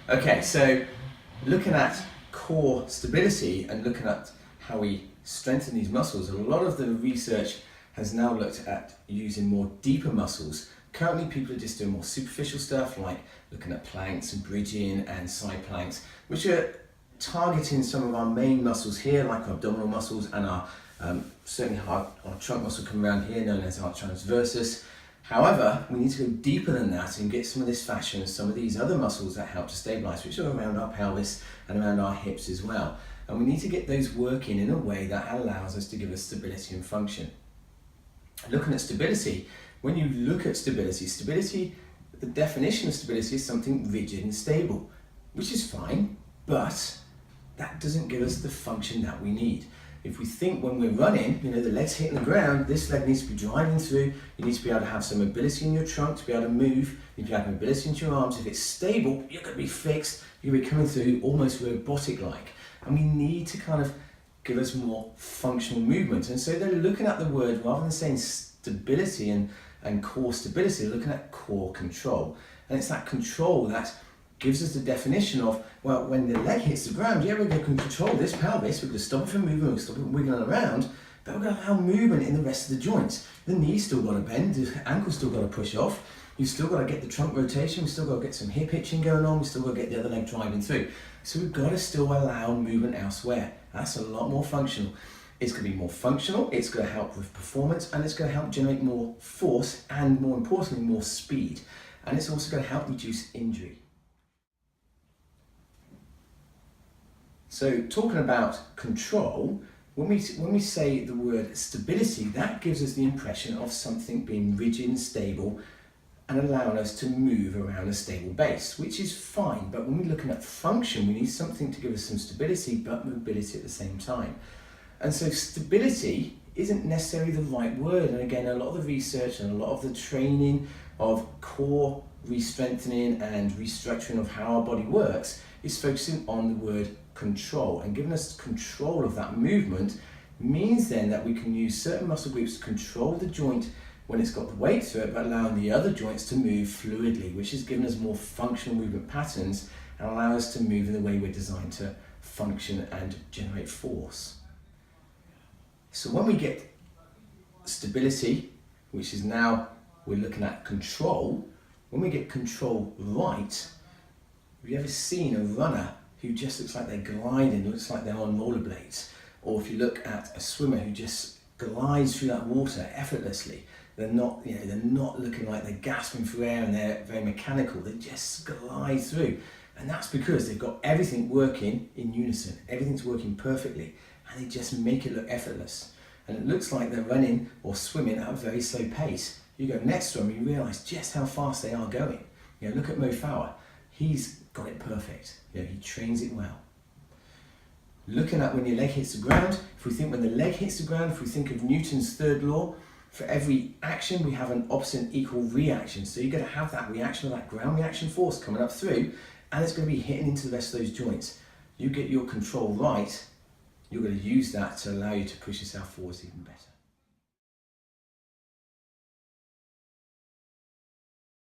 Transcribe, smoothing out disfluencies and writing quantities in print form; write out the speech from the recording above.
Okay, so looking at core stability and looking at how we strengthen these muscles, a lot of the research has now looked at using more deeper muscles. Currently people are just doing more superficial stuff like looking at planks and bridging and side planks, which are targeting some of our main muscles here, like our abdominal muscles and our certainly our trunk muscle coming around here, known as our transversus. However, we need to go deeper than that and get some of this fascia and some of these other muscles that help to stabilize, which are around our pelvis and around our hips as well. And we need to get those working in a way that allows us to give us stability and function. Looking at stability, when you look at stability, the definition of stability is something rigid and stable, which is fine, but that doesn't give us the function that we need. If we think when we're running, the leg's hitting the ground, this leg needs to be driving through, you need to be able to have some mobility in your trunk to be able to move, you need to have mobility into your arms. If it's stable, you're going to be fixed, you're going to be coming through almost robotic-like. And we need to kind of give us more functional movement. And so they're looking at the word, rather than saying stability and core stability, they're looking at core control. And it's that control that gives us the definition of, well, when the leg hits the ground, yeah, we're going to control this pelvis, we're going to stop it from moving, we're going to stop it from wiggling around, but we're going to allow movement in the rest of the joints. The knee's still got to bend, the ankle's still got to push off, you've still got to get the trunk rotation, we've still got to get some hip hitching going on, we've still got to get the other leg driving through. So we've got to still allow movement elsewhere. That's a lot more functional. It's going to be more functional, it's going to help with performance, and it's going to help generate more force and, more importantly, more speed. And it's also going to help reduce injury. So talking about control, when we say the word stability, that gives us the impression of something being rigid and stable and allowing us to move around a stable base, which is fine. But when we're looking at function, we need something to give us some stability, but mobility at the same time. And so stability isn't necessarily the right word. And again, a lot of the research and a lot of the training of core re-strengthening and restructuring of how our body works is focusing on the word control, and giving us control of that movement means then that we can use certain muscle groups to control the joint when it's got the weight through it, but allowing the other joints to move fluidly, which is giving us more functional movement patterns and allow us to move in the way we're designed to function and generate force. So when we get stability, which is now we're looking at control, when we get control right, have you ever seen a runner who just looks like they're gliding, looks like they're on rollerblades? Or if you look at a swimmer who just glides through that water effortlessly, they're not looking like they're gasping for air and they're very mechanical, they just glide through. And that's because they've got everything working in unison, everything's working perfectly, and they just make it look effortless. And it looks like they're running or swimming at a very slow pace. You go next to them, you realise just how fast they are going. Look at Mo Farah. He's got it perfect. He trains it well. Looking at when your leg hits the ground, if we think when the leg hits the ground, if we think of Newton's third law, for every action we have an opposite and equal reaction. So you're going to have that reaction, or that ground reaction force coming up through, and it's going to be hitting into the rest of those joints. You get your control right, you're going to use that to allow you to push yourself forwards even better.